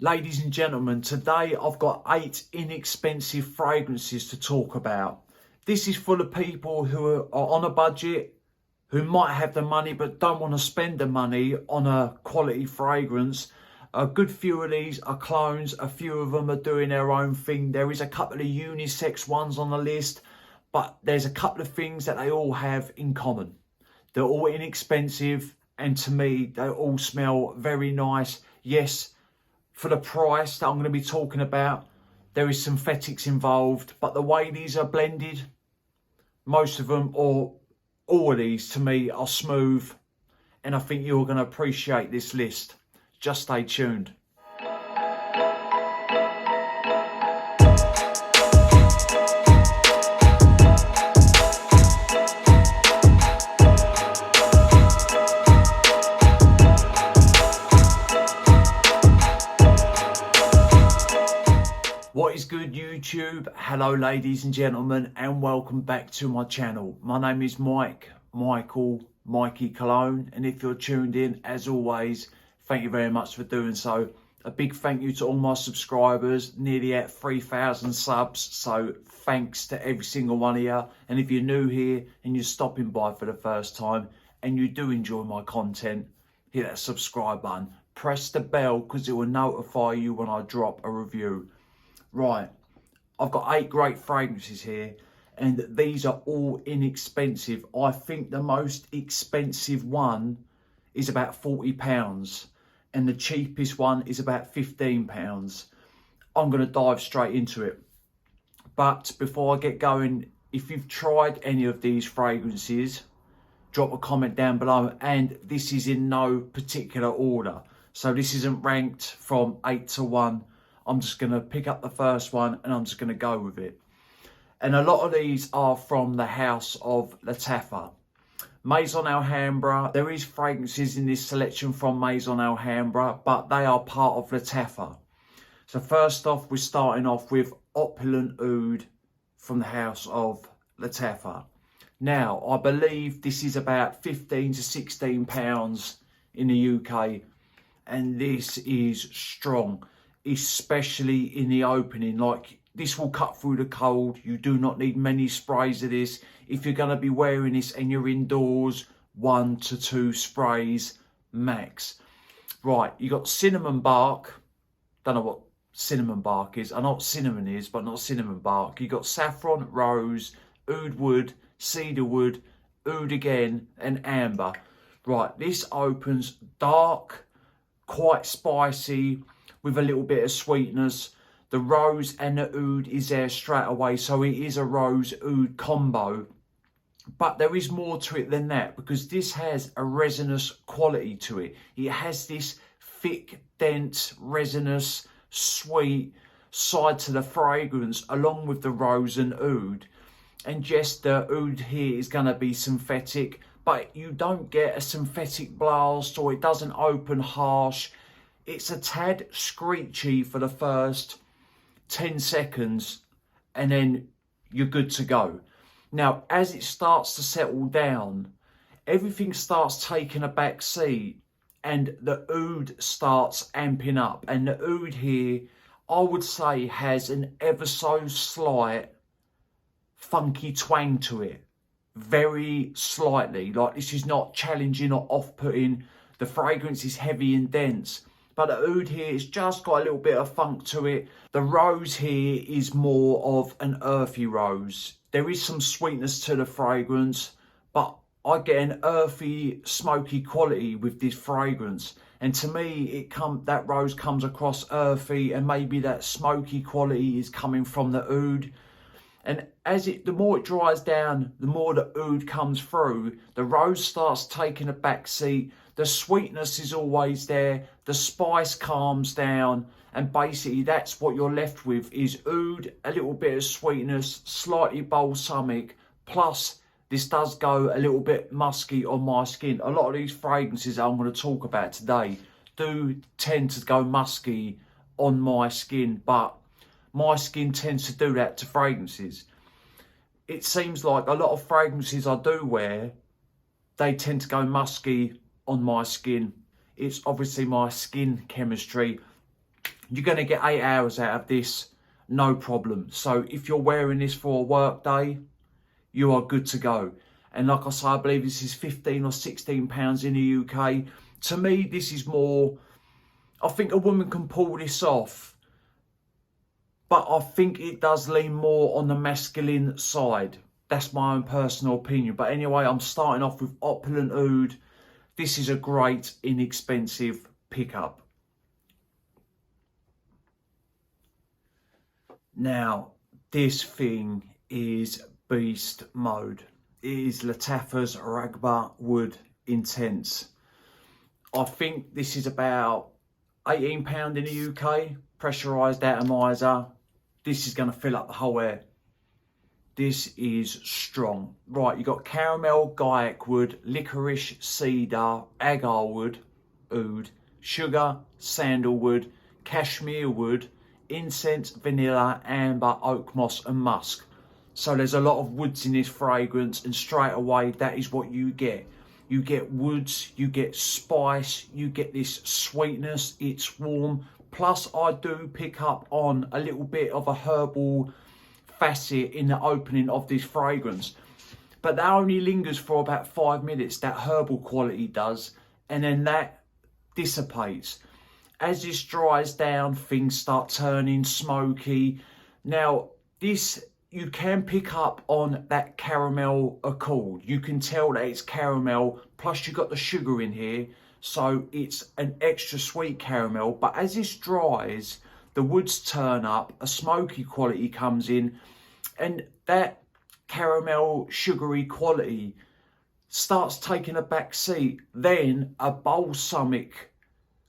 Ladies and gentlemen, today I've got 8 inexpensive fragrances to talk about. This is full of people who are on a budget, who might have the money but don't want to spend the money on a quality fragrance. A good few of these are clones, a few of them are doing their own thing. There is a couple of unisex ones on the list, but there's a couple of things that they all have in common. They're all inexpensive, and to me, they all smell very nice. Yes, for the price that I'm going to be talking about, there is synthetics involved, but the way these are blended, most of them, or all of these to me, are smooth, and I think you're going to appreciate this list. Just stay tuned. What is good, YouTube? Hello ladies and gentlemen, and welcome back to my channel. My name is Mikey Cologne, and if you're tuned in, as always, thank you very much for doing so. A big thank you to all my subscribers, nearly at 3,000 subs, so thanks to every single one of you. And if you're new here and you're stopping by for the first time and you do enjoy my content, hit that subscribe button, press the bell because it will notify you when I drop a review. Right, I've got 8 great fragrances here, and these are all inexpensive. I think the most expensive one is about £40, and the cheapest one is about £15. I'm going to dive straight into it. But before I get going, if you've tried any of these fragrances, drop a comment down below, and this is in no particular order. So this isn't ranked from 8 to 1. I'm just going to pick up the first one and I'm just going to go with it. And a lot of these are from the house of Lattafa. Maison Alhambra, there is fragrances in this selection from Maison Alhambra, but they are part of Lattafa. So first off, we're starting off with Opulent Oud from the house of Lattafa. Now, I believe this is about £15 to £16 in the UK, and this is strong, especially in the opening. Like, this will cut through the cold. You do not need many sprays of this. If you're going to be wearing this and you're indoors, 1 to 2 sprays max. Right, you got cinnamon bark. Don't know what cinnamon bark is. I know what cinnamon is, but not cinnamon bark. You got saffron, rose, oud wood, cedar wood, oud again, and amber. Right, this opens dark, quite spicy, with a little bit of sweetness. The rose and the oud is there straight away, so it is a rose oud combo. But there is more to it than that, because this has a resinous quality to it. It has this thick, dense, resinous, sweet side to the fragrance, along with the rose and oud. And just the oud here is going to be synthetic, but you don't get a synthetic blast, or it doesn't open harsh. It's a tad screechy for the first 10 seconds, and then you're good to go. Now, as it starts to settle down, everything starts taking a back seat, and the oud starts amping up. And the oud here, I would say, has an ever so slight funky twang to it. Very slightly. Like, this is not challenging or off-putting. The fragrance is heavy and dense, but the oud here has just got a little bit of funk to it. The rose here is more of an earthy rose. There is some sweetness to the fragrance, but I get an earthy, smoky quality with this fragrance. And to me, that rose comes across earthy, and maybe that smoky quality is coming from the oud. And the more it dries down, the more the oud comes through. The rose starts taking a back seat. The sweetness is always there. The spice calms down. And basically, that's what you're left with, is oud, a little bit of sweetness, slightly balsamic. Plus, this does go a little bit musky on my skin. A lot of these fragrances I'm going to talk about today do tend to go musky on my skin, but my skin tends to do that to fragrances. It seems like a lot of fragrances I do wear, they tend to go musky on my skin. It's obviously my skin chemistry. You're going to get 8 hours out of this, no problem. So if you're wearing this for a work day, you are good to go. And like I say, I believe this is 15 or 16 pounds in the UK. To me, this is more, I think a woman can pull this off, but I think it does lean more on the masculine side. That's my own personal opinion. But anyway, I'm starting off with Opulent Oud. This is a great, inexpensive pickup. Now, this thing is beast mode. It is Lattafa's Raghba Oud Intense. I think this is about £18 in the UK. Pressurised atomizer. This is going to fill up the whole air. This is strong. Right, you got caramel guaiac wood, licorice, cedar, agar wood, oud, sugar, sandalwood, cashmere wood, incense, vanilla, amber, oak moss and musk. So there's a lot of woods in this fragrance, and straight away that is what you get. You get woods, you get spice, you get this sweetness, it's warm. Plus I do pick up on a little bit of a herbal facet in the opening of this fragrance. But that only lingers for about 5 minutes, that herbal quality does, and then that dissipates. As this dries down, things start turning smoky. Now, this, you can pick up on that caramel accord. You can tell that it's caramel, plus you've got the sugar in here, so it's an extra sweet caramel. But as this dries, the woods turn up, a smoky quality comes in, and that caramel sugary quality starts taking a back seat. Then a balsamic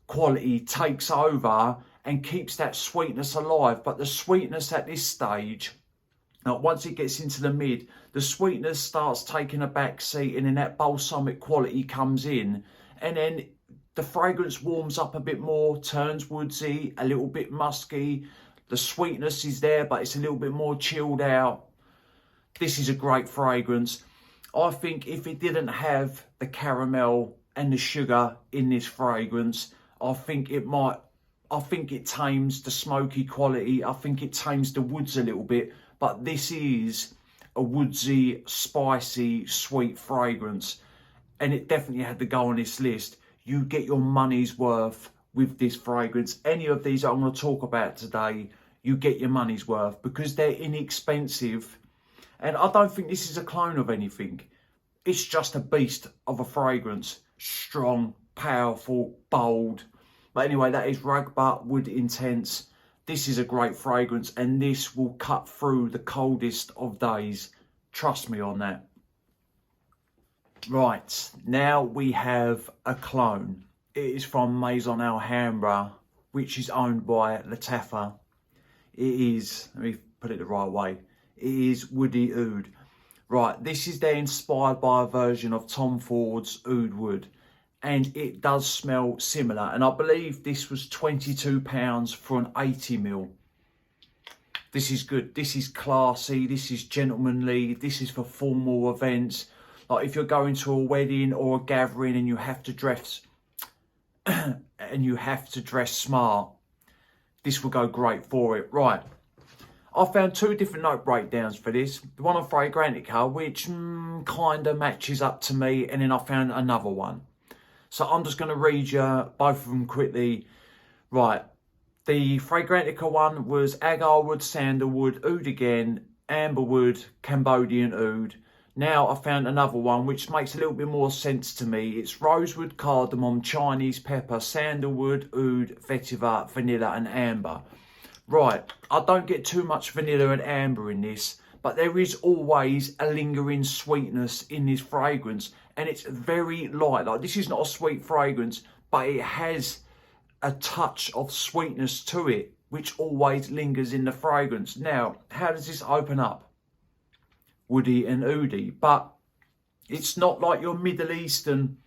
quality takes over and keeps that sweetness alive. But the sweetness at this stage, once it gets into the mid, the sweetness starts taking a back seat, and then that balsamic quality comes in, and then the fragrance warms up a bit more, turns woodsy, a little bit musky. The sweetness is there, but it's a little bit more chilled out. This is a great fragrance. I think if it didn't have the caramel and the sugar in this fragrance, I think it tames the smoky quality. I think it tames the woods a little bit. But this is a woodsy, spicy, sweet fragrance. And it definitely had to go on this list. You get your money's worth with this fragrance. Any of these I'm going to talk about today, you get your money's worth because they're inexpensive. And I don't think this is a clone of anything. It's just a beast of a fragrance. Strong, powerful, bold. But anyway, that is Raghba Oud Intense. This is a great fragrance, and this will cut through the coldest of days. Trust me on that. Right, now we have a clone. It is from Maison Alhambra, which is owned by Lattafa. It is, let me put it the right way, it is Woody Oud. Right, this is there inspired by a version of Tom Ford's Oud Wood, and it does smell similar. And I believe this was £22 for an 80ml. This is good. This is classy. This is gentlemanly. This is for formal events. Like if you're going to a wedding or a gathering and you have to dress smart, this will go great for it. Right. I found 2 different note breakdowns for this. The one on Fragrantica, which kind of matches up to me, and then I found another one. So I'm just going to read you both of them quickly. Right. The Fragrantica one was agar wood, sandalwood, oud again, amber wood, Cambodian oud. Now I found another one which makes a little bit more sense to me. It's rosewood, cardamom, Chinese pepper, sandalwood, oud, vetiver, vanilla and amber. Right, I don't get too much vanilla and amber in this, but there is always a lingering sweetness in this fragrance, and it's very light. Like, this is not a sweet fragrance, but it has a touch of sweetness to it, which always lingers in the fragrance. Now, how does this open up? Woody and oudy, but it's not like your Middle Eastern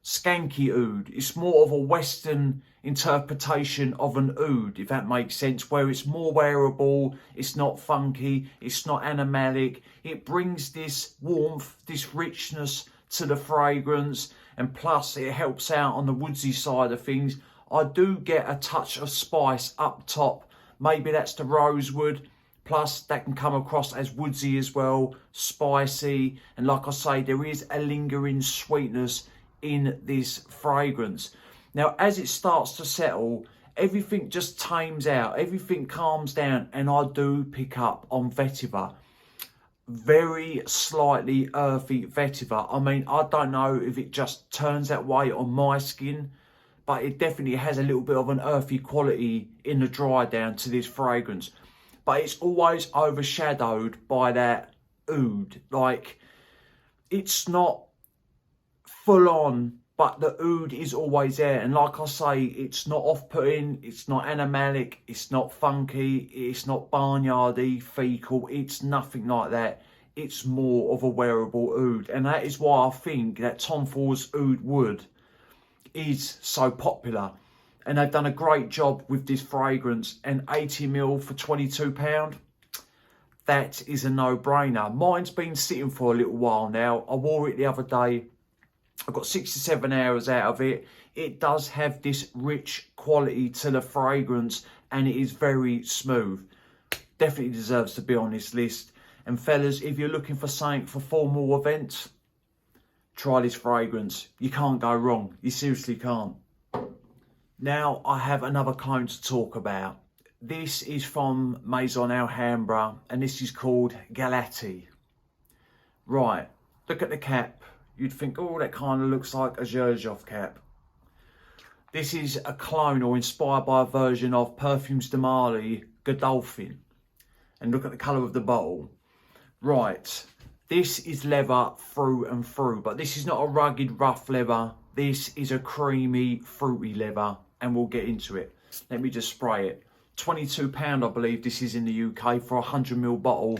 skanky oud. It's more of a Western interpretation of an oud, if that makes sense, where it's more wearable, it's not funky, it's not animalic. It brings this warmth, this richness to the fragrance, and plus it helps out on the woodsy side of things. I do get a touch of spice up top. Maybe that's the rosewood. Plus, that can come across as woodsy as well, spicy. And like I say, there is a lingering sweetness in this fragrance. Now, as it starts to settle, everything just tames out. Everything calms down. And I do pick up on vetiver. Very slightly earthy vetiver. I mean, I don't know if it just turns that way on my skin, but it definitely has a little bit of an earthy quality in the dry down to this fragrance. But it's always overshadowed by that oud. Like, it's not full on, but the oud is always there. And like I say, it's not off-putting, it's not animalic, it's not funky, it's not barnyardy, fecal, it's nothing like that. It's more of a wearable oud. And that is why I think that Tom Ford's Oud Wood is so popular. And they've done a great job with this fragrance. And 80ml for £22, that is a no-brainer. Mine's been sitting for a little while now. I wore it the other day. I got 67 hours out of it. It does have this rich quality to the fragrance, and it is very smooth. Definitely deserves to be on this list. And fellas, if you're looking for something for formal events, try this fragrance. You can't go wrong. You seriously can't. Now I have another cologne to talk about. This is from Maison Alhambra, and this is called Galatti. Right, look at the cap. You'd think, oh, that kind of looks like a Shuyukh cap. This is a clone or inspired by a version of Perfumes de Marly Godolphin. And look at the colour of the bottle. Right, this is leather through and through, but this is not a rugged, rough leather. This is a creamy, fruity leather, and we'll get into it. Let me just spray it. £22, I believe this is in the UK for a 100ml bottle.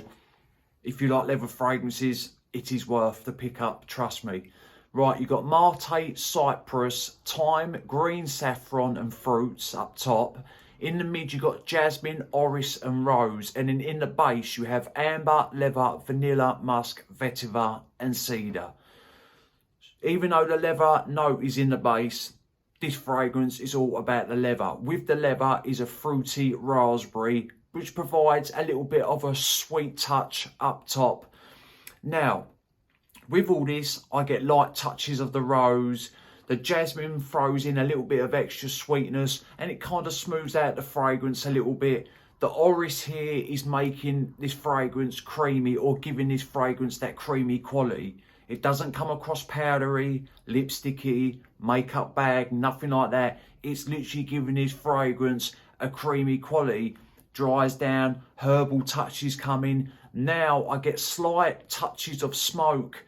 If you like leather fragrances, it is worth the pick up, trust me. Right, you've got Mate, Cypress, Thyme, Green Saffron and fruits up top. In the mid, you've got Jasmine, Orris and Rose. And then in the base, you have Amber, Leather, Vanilla, Musk, Vetiver and Cedar. Even though the leather note is in the base, this fragrance is all about the leather. With the leather is a fruity raspberry, which provides a little bit of a sweet touch up top. Now, with all this, I get light touches of the rose. The jasmine throws in a little bit of extra sweetness, and it kind of smooths out the fragrance a little bit. The orris here is making this fragrance creamy, or giving this fragrance that creamy quality. It doesn't come across powdery, lipsticky, makeup bag, nothing like that. It's literally giving this fragrance a creamy quality. Dries down, herbal touches come in. Now I get slight touches of smoke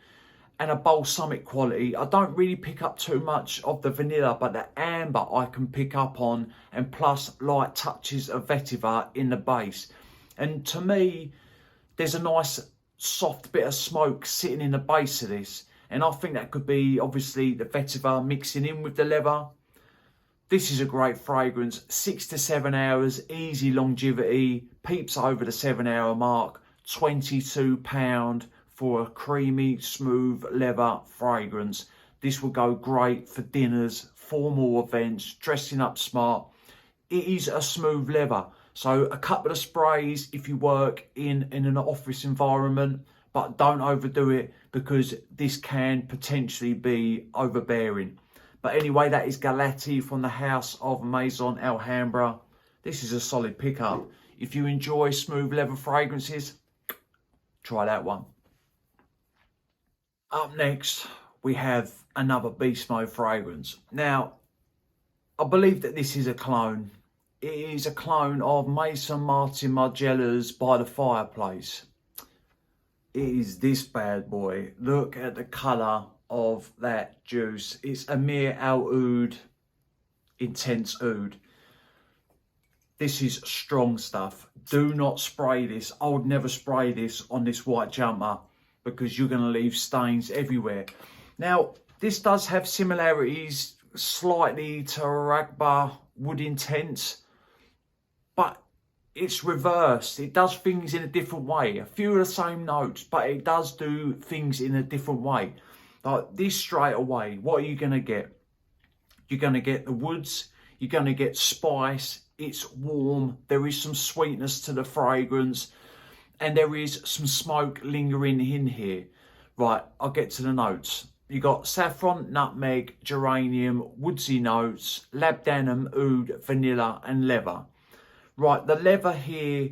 and a balsamic quality. I don't really pick up too much of the vanilla, but the amber I can pick up on, and plus light touches of vetiver in the base. And to me, there's a nice soft bit of smoke sitting in the base of this, and I think that could be obviously the vetiver mixing in with the leather. This is a great fragrance. 6 to 7 hours, easy longevity, peeps over the 7 hour mark. £22 for a creamy, smooth leather fragrance. This will go great for dinners, formal events, dressing up smart. It is a smooth leather. So a couple of sprays if you work in an office environment, but don't overdo it, because this can potentially be overbearing. But anyway, that is Galatti from the house of Maison Alhambra. This is a solid pickup. If you enjoy smooth leather fragrances, try that one. Up next, we have another beast mode fragrance. Now, I believe that this is a clone. It is a clone of Maison Martin Margiela's By the Fireplace. It is this bad boy. Look at the colour of that juice. It's Amir Oud Intense Oud. This is strong stuff. Do not spray this. I would never spray this on this white jumper, because you're going to leave stains everywhere. Now, this does have similarities slightly to Raghba Oud Intense, but it's reversed. It does things in a different way. A few of the same notes, but it does do things in a different way. Like this straight away, what are you going to get? You're going to get the woods, You're going to get spice. It's warm. There is some sweetness to the fragrance. And there is some smoke lingering in here. Right, I'll get to the notes. You got saffron, nutmeg, geranium, woodsy notes, labdanum, oud, vanilla and leather. Right, the leather here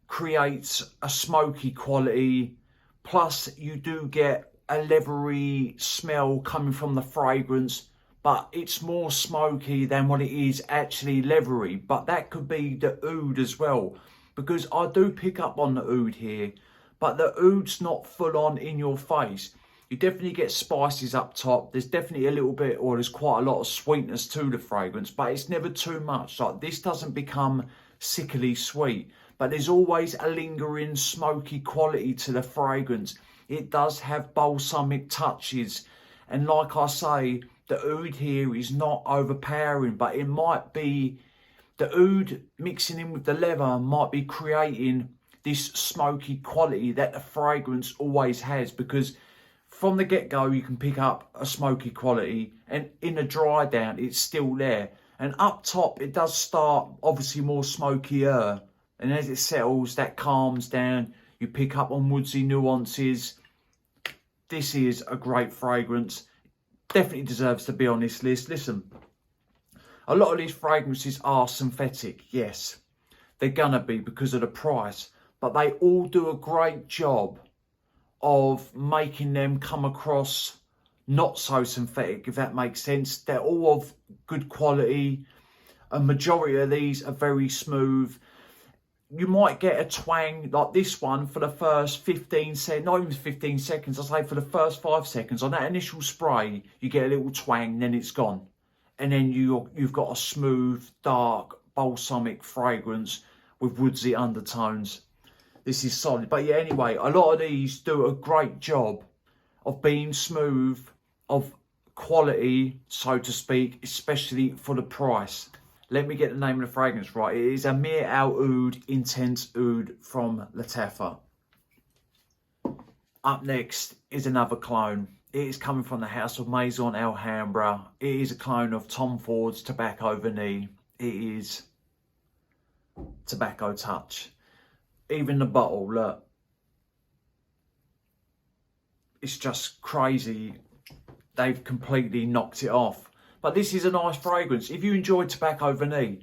creates a smoky quality. Plus you do get a leathery smell coming from the fragrance, but it's more smoky than what it is actually leathery. But that could be the oud as well, because I do pick up on the oud here, but the oud's not full on in your face. You definitely get spices up top. There's definitely a little bit, or there's quite a lot of sweetness to the fragrance, but it's never too much. Like, this doesn't become sickly sweet, but there's always a lingering smoky quality to the fragrance. It does have balsamic touches, and like I say, the oud here is not overpowering, but it might be the oud mixing in with the leather might be creating this smoky quality that the fragrance always has, because from the get-go you can pick up a smoky quality, and in the dry down it's still there. And up top it does start obviously more smokier, and as it settles that calms down. You pick up on woodsy nuances. This is a great fragrance. Definitely deserves to be on this list. Listen, a lot of these fragrances are synthetic. Yes, they're gonna be because of the price, but they all do a great job of making them come across not so synthetic, if that makes sense. They're all of good quality. A majority of these are very smooth. You might get a twang like this one for the first 15 seconds, not even 15 seconds, I say for the first 5 seconds. On that initial spray, you get a little twang, then it's gone. And then you've got a smooth, dark, balsamic fragrance with woodsy undertones. This is solid. But yeah, anyway, a lot of these do a great job of being smooth, of quality, so to speak, especially for the price. Let me get the name of the fragrance right. It is Amir Al Oud Intense Oud from Lattafa. Up next is another clone. It is coming from the house of Maison Alhambra. It is a clone of Tom Ford's Tobacco Vanille. It is Tobacco Touch. Even the bottle, look. It's just crazy. They've completely knocked it off. But this is a nice fragrance. If you enjoy Tobacco Vanille,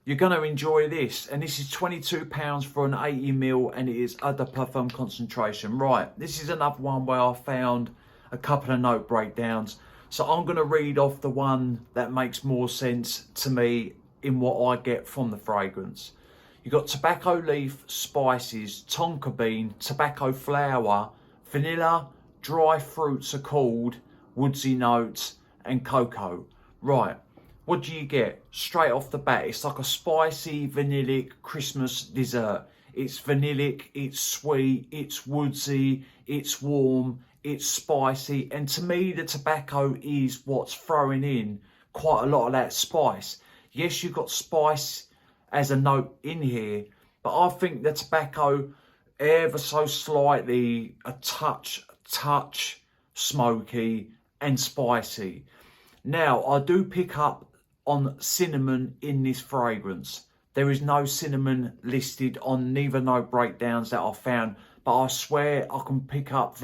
you're going to enjoy this. And this is £22 for an 80ml, and it is Eau de Parfum concentration. Right, this is another one where I found a couple of note breakdowns. So I'm going to read off the one that makes more sense to me in what I get from the fragrance. You've got tobacco leaf, spices, tonka bean, tobacco flower, vanilla, dry fruits are called, woodsy notes, and cocoa. Right, what do you get straight off the bat? It's like a spicy vanillic Christmas dessert. It's vanillic, it's sweet, it's woodsy, it's warm, it's spicy, and to me the tobacco is what's throwing in quite a lot of that spice. Yes, you've got spice as a note in here, but I think the tobacco ever so slightly a touch smoky and spicy. Now, I do pick up on cinnamon in this fragrance. There is no cinnamon listed on neither note breakdowns that I found, but I swear I can pick up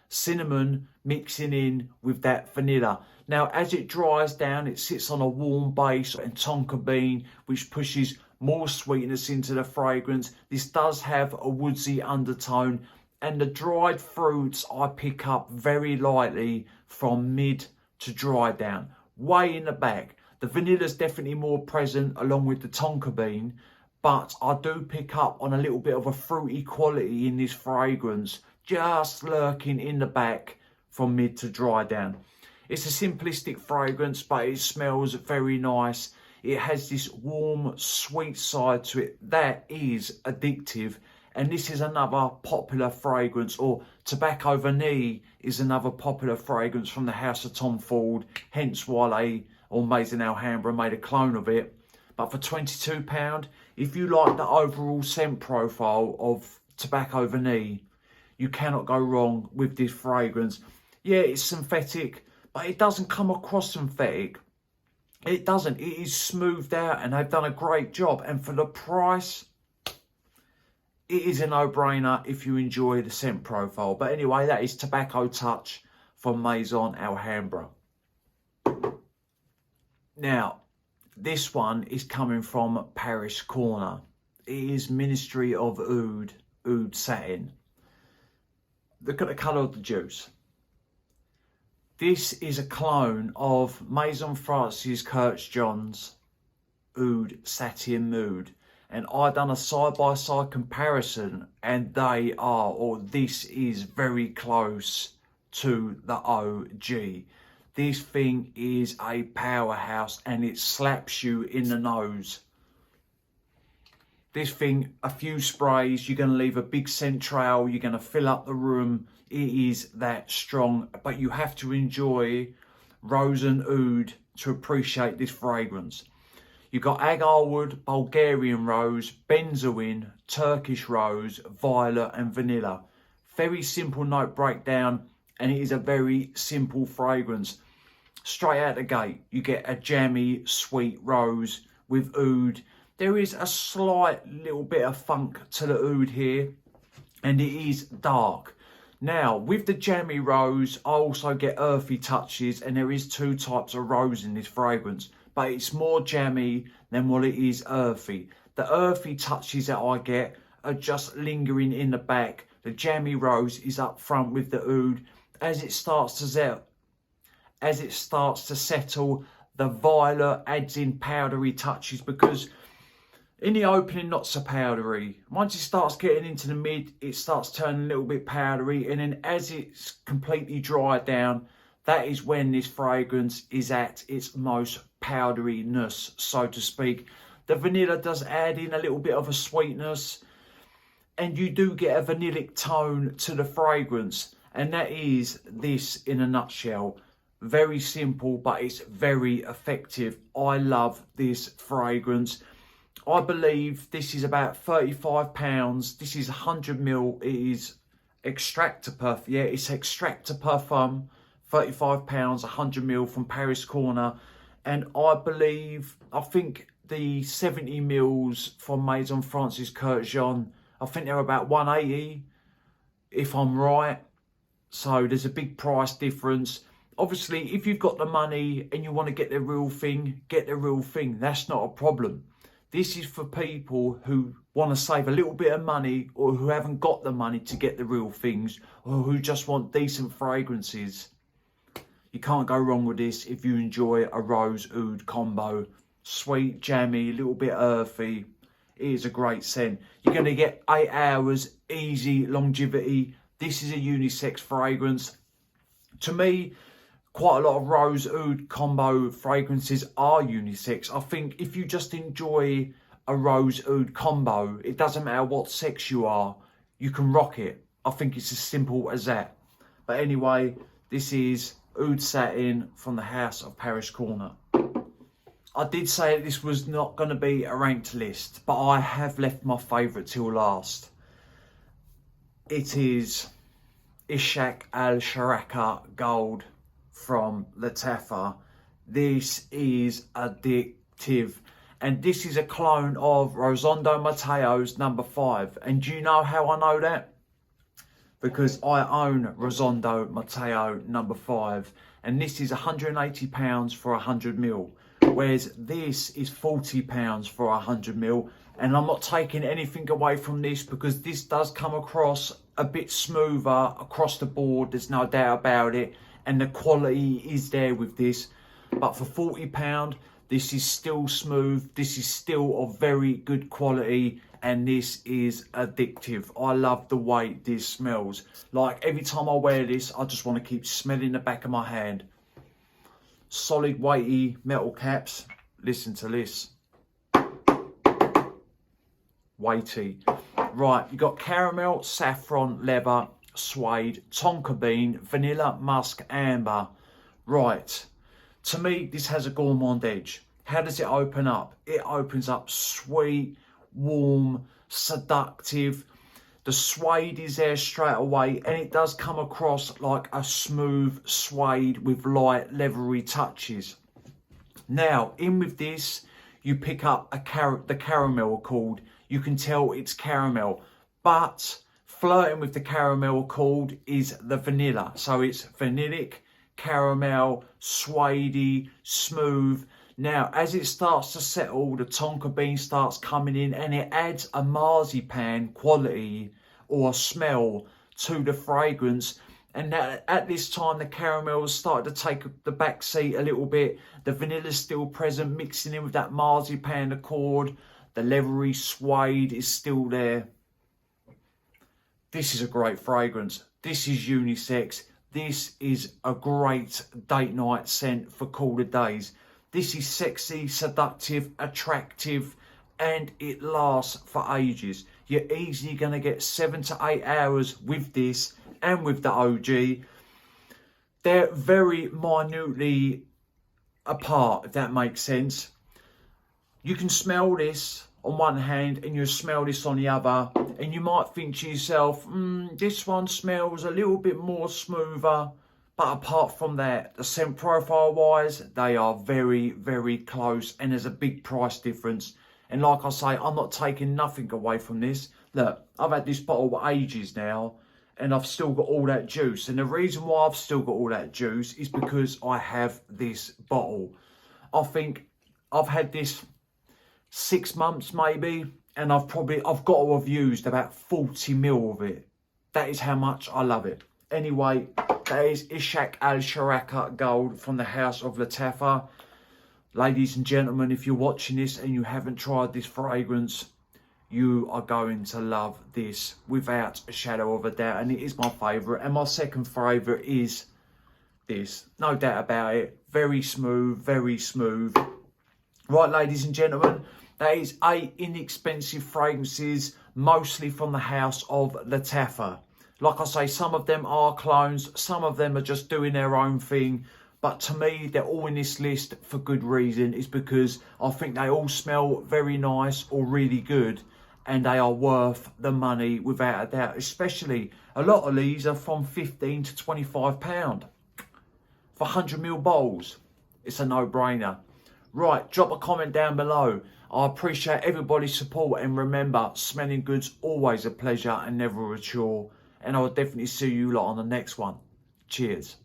cinnamon mixing in with that vanilla. Now, as it dries down, it sits on a warm base and tonka bean, which pushes more sweetness into the fragrance. This does have a woodsy undertone, and the dried fruits I pick up very lightly from mid to dry down, way in the back. The vanilla is definitely more present along with the tonka bean, but I do pick up on a little bit of a fruity quality in this fragrance, just lurking in the back from mid to dry down. It's a simplistic fragrance, but it smells very nice. It has this warm, sweet side to it that is addictive. And this is another popular fragrance, or Tobacco Vanille is another popular fragrance from the house of Tom Ford, hence why they, or Maison Alhambra, made a clone of it. But for £22, if you like the overall scent profile of Tobacco Vanille, you cannot go wrong with this fragrance. Yeah, it's synthetic, but it doesn't come across synthetic. It doesn't. It is smoothed out and they've done a great job. And for the price, it is a no-brainer if you enjoy the scent profile. But anyway, that is Tobacco Touch from Maison Alhambra. Now, this one is coming from Paris Corner. It is Ministry of Oud Satin. Look at the colour of the juice. This is a clone of Maison Francis Kurkdjian's Oud Satin Mood. And I done a side-by-side comparison and they are, or this is very close to the OG. This thing is a powerhouse and it slaps you in the nose. This thing, a few sprays, you're going to leave a big scent trail, you're going to fill up the room. It is that strong, but you have to enjoy rose and oud to appreciate this fragrance. You've got agarwood, Bulgarian rose, benzoin, Turkish rose, violet and vanilla. Very simple note breakdown and it is a very simple fragrance. Straight out the gate, you get a jammy, sweet rose with oud. There is a slight little bit of funk to the oud here and it is dark. Now, with the jammy rose, I also get earthy touches and there is two types of rose in this fragrance, but it's more jammy than what it is earthy. The earthy touches that I get are just lingering in the back. The jammy rose is up front with the oud. As it starts to settle, the violet adds in powdery touches because in the opening, not so powdery. Once it starts getting into the mid, it starts turning a little bit powdery. And then as it's completely dried down, that is when this fragrance is at its most powderiness, so to speak. The vanilla does add in a little bit of a sweetness. And you do get a vanillic tone to the fragrance. And that is this in a nutshell. Very simple, but it's very effective. I love this fragrance. I believe this is about £35. This is 100ml. It is Extractor Parfum. Yeah, it's Extractor Parfum. £35, 100ml from Paris Corner. And I think the 70ml from Maison Francis Kurkdjian, I think they're about 180, if I'm right. So there's a big price difference. Obviously, if you've got the money and you want to get the real thing, get the real thing. That's not a problem. This is for people who want to save a little bit of money or who haven't got the money to get the real things or who just want decent fragrances. You can't go wrong with this if you enjoy a rose oud combo. Sweet, jammy, a little bit earthy. It is a great scent. You're going to get 8 hours, easy longevity. This is a unisex fragrance. To me, quite a lot of rose oud combo fragrances are unisex. I think if you just enjoy a rose oud combo, it doesn't matter what sex you are, you can rock it. I think it's as simple as that. But anyway, this is Oud Satin from the House of Paris Corner. I did say this was not going to be a ranked list, but I have left my favourite till last. It is Ishq Al Sharaka Gold from Lattafa. This is addictive. And this is a clone of Rosondo Matteo's number 5. And do you know how I know that? Because I own Rosondo Matteo number 5. And this is £180 for 100ml. Whereas this is £40 for 100ml. And I'm not taking anything away from this because this does come across a bit smoother across the board. There's no doubt about it. And the quality is there with this. But for £40, this is still smooth. This is still of very good quality. And this is addictive. I love the way this smells. Like every time I wear this, I just want to keep smelling the back of my hand. Solid weighty metal caps. Listen to this. Weighty. Right, you got caramel, saffron, leather, suede, tonka bean, vanilla, musk, amber. Right, to me this has a gourmand edge. How does it open up? It opens up sweet, warm, seductive. The suede is there straight away and it does come across like a smooth suede with light leathery touches. Now, in with this, you pick up the caramel accord. You can tell it's caramel, but flirting with the caramel accord is the vanilla. So it's vanillic, caramel, suede, smooth. Now, as it starts to settle, the tonka bean starts coming in and it adds a marzipan quality or a smell to the fragrance. And at this time, the caramel has started to take the back seat a little bit. The vanilla is still present, mixing in with that marzipan accord. The leathery suede is still there. This is a great fragrance. This is unisex. This is a great date night scent for cooler days. This is sexy, seductive, attractive, and it lasts for ages. You're easily going to get 7 to 8 hours with this and with the OG. They're very minutely apart, if that makes sense. You can smell this on one hand and you smell this on the other, and you might think to yourself, this one smells a little bit more smoother. But apart from that, the scent profile wise, they are very, very close, and there's a big price difference. And like I say, I'm not taking nothing away from this. Look, I've had this bottle for ages now, and I've still got all that juice. And the reason why I've still got all that juice is because I have this bottle. I think I've had this 6 months maybe, and I've got to have used about 40 ml of it. That is how much I love it. Anyway, that is Ishq Al Sharaka Gold from the house of Lattafa. Ladies and gentlemen, if you're watching this and you haven't tried this fragrance, you are going to love this without a shadow of a doubt. And it is my favourite. And my second favourite is this. No doubt about it. Very smooth, very smooth. Right, ladies and gentlemen, that is 8 inexpensive fragrances, mostly from the house of Lattafa. Like I say, some of them are clones, some of them are just doing their own thing. But to me, they're all in this list for good reason. Is because I think they all smell very nice or really good, and they are worth the money without a doubt. Especially a lot of these are from £15 to £25 for 100ml bottles. It's a no-brainer. Right, drop a comment down below. I appreciate everybody's support, and remember, smelling good's always a pleasure and never a chore. And I will definitely see you lot on the next one. Cheers.